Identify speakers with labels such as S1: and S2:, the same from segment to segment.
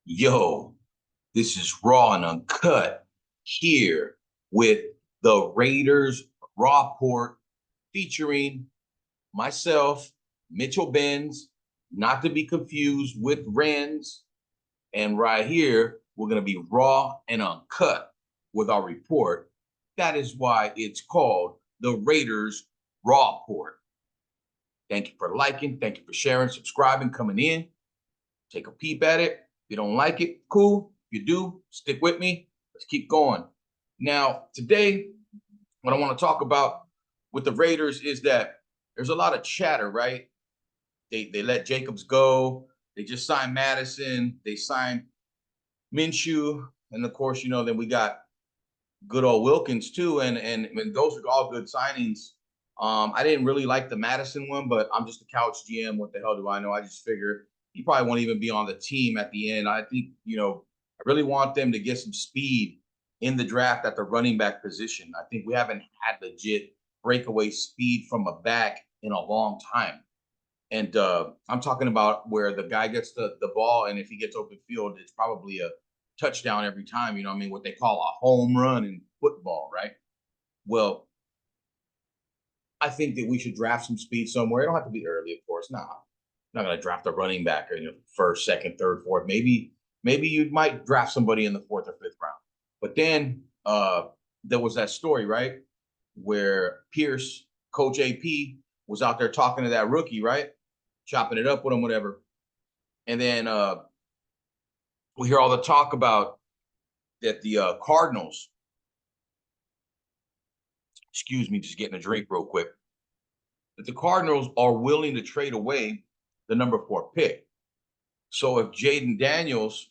S1: Yo, this is Raw and Uncut here with the Raiders Raw Port featuring myself, Mitchell Benz, not to be confused with Renz. And right here, we're going to be raw and uncut with our report. That is why it's called the Raiders Raw Port. Thank you for liking. Thank you for sharing, subscribing, coming in. Take a peep at it. If you don't like it, cool. If you do, stick with me. Let's keep going. Now, today, what I want to talk about with the Raiders is that there's a lot of chatter, right? They let Jacobs go. They just signed Madison. They signed Minshew. And of course, then we got good old Wilkins too. And those are all good signings. I didn't really like the Madison one, but I'm just a couch GM. What the hell do I know? I just figure he probably won't even be on the team at the end. I think, I really want them to get some speed in the draft at the running back position. I think we haven't had legit breakaway speed from a back in a long time. And I'm talking about where the guy gets the ball, and if he gets open field, it's probably a touchdown every time. What they call a home run in football, right? Well, I think that we should draft some speed somewhere. It don't have to be early, of course. Nah, I'm not going to draft a running back or first, second, third, fourth. Maybe you might draft somebody in the fourth or fifth round. But then there was that story, right, where Pierce, Coach AP, was out there talking to that rookie, right, chopping it up with him, whatever. And then we hear all the talk about that the Cardinals. Excuse me, just getting a drink real quick. That the Cardinals are willing to trade away the number 4 pick. So if Jaden Daniels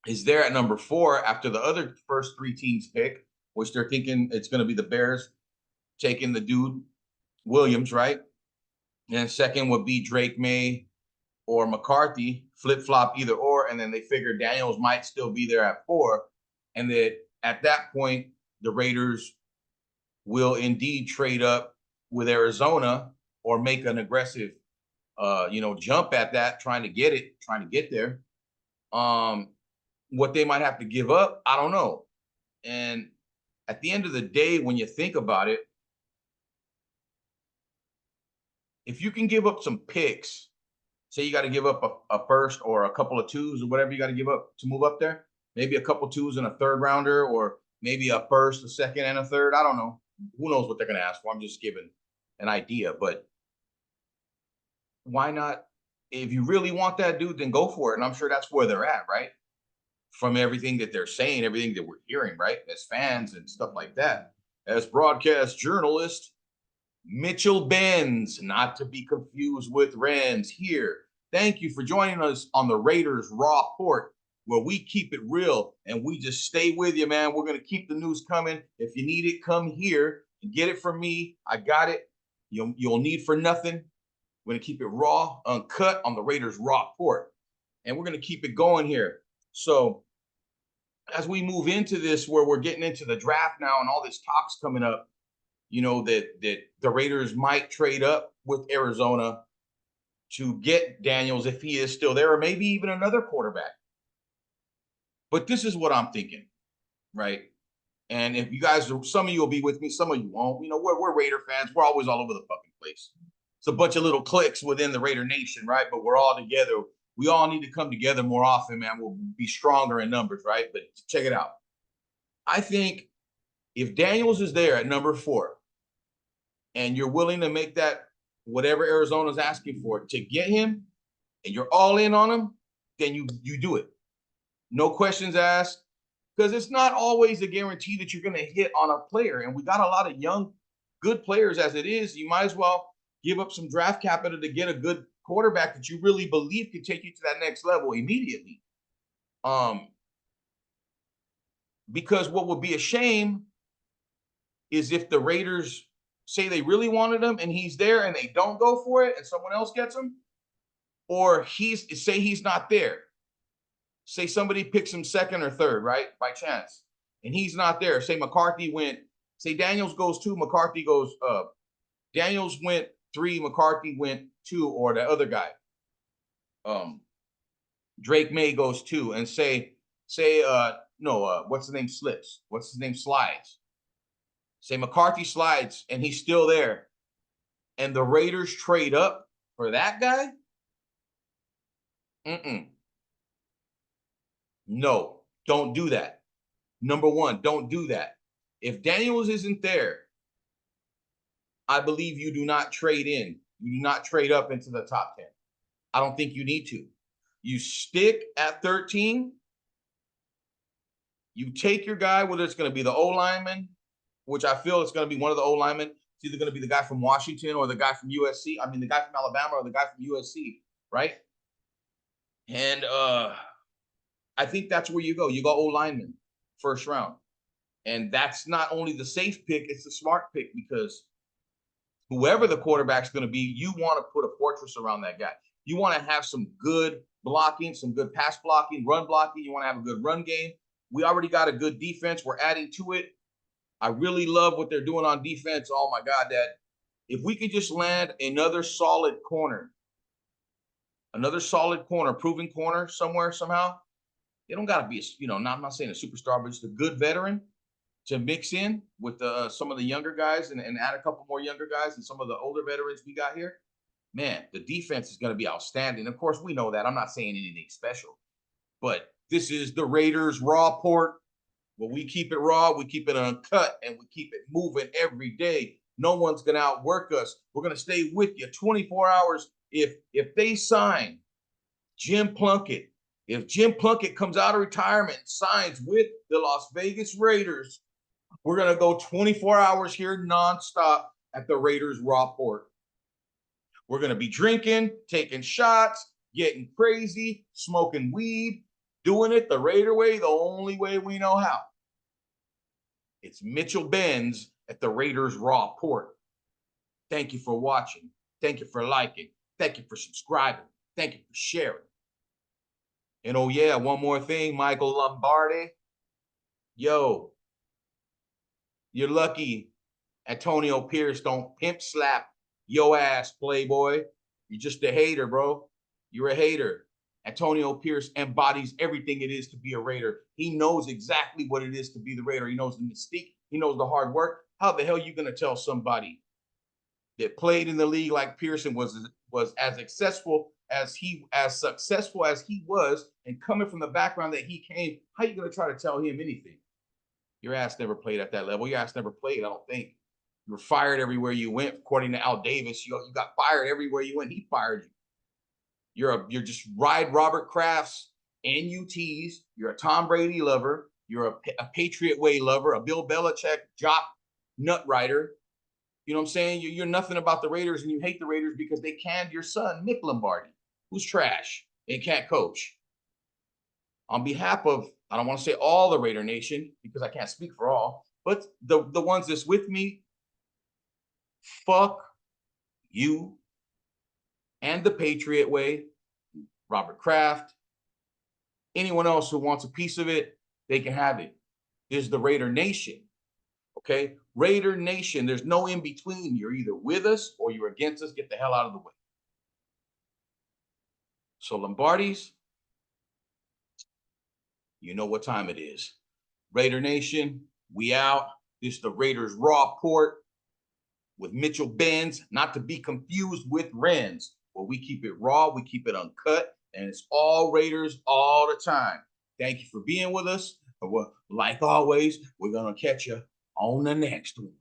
S1: is there at number 4 after the other first 3 teams pick, which they're thinking it's going to be the Bears taking the dude Williams, right? And second would be Drake May or McCarthy, flip-flop either or, and then they figure Daniels might still be there at 4, and that at that point, the Raiders will indeed trade up with Arizona or make an aggressive, jump at that, trying to get there. What they might have to give up, I don't know. And at the end of the day, when you think about it, if you can give up some picks, say you got to give up a first or a couple of twos or whatever you got to give up to move up there, maybe a couple twos and a third rounder, or maybe a first, a second, and a third. I don't know. Who knows what they're going to ask for? I'm just giving an idea. But why not? If you really want that dude, then go for it. And I'm sure that's where they're at, right? From everything that they're saying, everything that we're hearing, right? As fans and stuff like that. As broadcast journalist, Mitchell Benz, not to be confused with Renz here. Thank you for joining us on the Raiders Raw Port, where we keep it real and we just stay with you, man. We're going to keep the news coming. If you need it, come here and get it from me. I got it. You'll need for nothing. We're going to keep it raw, uncut on the Raiders Raw Port. And we're going to keep it going here. So as we move into this, where we're getting into the draft now and all this talk's coming up, that the Raiders might trade up with Arizona to get Daniels if he is still there, or maybe even another quarterback. But this is what I'm thinking, right? And if you guys, some of you will be with me, some of you won't. We're Raider fans. We're always all over the fucking place. It's a bunch of little cliques within the Raider Nation, right? But we're all together. We all need to come together more often, man. We'll be stronger in numbers, right? But check it out. I think if Daniels is there at number 4, and you're willing to make that whatever Arizona's asking for to get him, and you're all in on him, then you do it. No questions asked, because it's not always a guarantee that you're going to hit on a player. And we got a lot of young, good players as it is. You might as well give up some draft capital to get a good quarterback that you really believe could take you to that next level immediately. Because what would be a shame is if the Raiders say they really wanted him and he's there and they don't go for it and someone else gets him, or say he's not there. Say somebody picks him second or third, right, by chance, and he's not there. Say McCarthy went, say Daniels goes 2, McCarthy goes, Daniels went 3, McCarthy went 2, or the other guy. Drake May goes 2 and say, what's his name slips? What's his name slides? Say McCarthy slides and he's still there. And the Raiders trade up for that guy? No, don't do that. Number one, don't do that. If Daniels isn't there, I believe you do not trade in. You do not trade up into the top 10. I don't think you need to. You stick at 13. You take your guy, whether it's going to be the O-lineman, which I feel it's going to be one of the O-linemen. It's either going to be the guy from Washington or the guy from USC. I mean, the guy from Alabama or the guy from USC, right? And I think that's where you go. You go O-lineman, first round. And that's not only the safe pick, it's the smart pick, because whoever the quarterback's going to be, you want to put a fortress around that guy. You want to have some good blocking, some good pass blocking, run blocking. You want to have a good run game. We already got a good defense. We're adding to it. I really love what they're doing on defense. Oh, my God, that if we could just land another solid corner, proven corner somewhere, somehow. They don't got to be, I'm not saying a superstar, but just a good veteran to mix in with some of the younger guys and add a couple more younger guys and some of the older veterans we got here. Man, the defense is going to be outstanding. Of course, we know that. I'm not saying anything special, but this is the Raiders Raw Port. Well, we keep it raw, we keep it uncut, and we keep it moving every day. No one's going to outwork us. We're going to stay with you 24 hours. If they sign Jim Plunkett, if Jim Plunkett comes out of retirement and signs with the Las Vegas Raiders, we're going to go 24 hours here nonstop at the Raiders Raw Port. We're going to be drinking, taking shots, getting crazy, smoking weed, doing it the Raider way, the only way we know how. It's Mitchell Benz at the Raiders Raw Port. Thank you for watching. Thank you for liking. Thank you for subscribing. Thank you for sharing. And oh yeah, one more thing, Michael Lombardi. Yo, you're lucky Antonio Pierce don't pimp slap yo ass, playboy. You're just a hater, bro. You're a hater. Antonio Pierce embodies everything it is to be a Raider. He knows exactly what it is to be the Raider. He knows the mystique. He knows the hard work. How the hell are you going to tell somebody that played in the league like Pearson was as successful as he was, and coming from the background that he came, how are you going to try to tell him anything? Your ass never played at that level. Your ass never played, I don't think. You were fired everywhere you went. According to Al Davis, you got fired everywhere you went. He fired you. You're just ride Robert Kraft's NUTs. You're a Tom Brady lover. You're a Patriot Way lover, a Bill Belichick jock nut rider. You know what I'm saying? You're nothing about the Raiders, and you hate the Raiders because they canned your son, Nick Lombardi, who's trash and can't coach. On behalf of, I don't want to say all the Raider Nation because I can't speak for all, but the ones that's with me, fuck you and the Patriot Way, Robert Kraft, anyone else who wants a piece of it, they can have it. This is the Raider Nation, okay? Raider Nation, there's no in between. You're either with us or you're against us. Get the hell out of the way. So Lombardi's, you know what time it is. Raider Nation, we out. This is the Raiders Raw Port with Mitchell Benz, not to be confused with Renz. Well, we keep it raw, we keep it uncut, and it's all Raiders all the time. Thank you for being with us. Like always, we're going to catch you on the next one.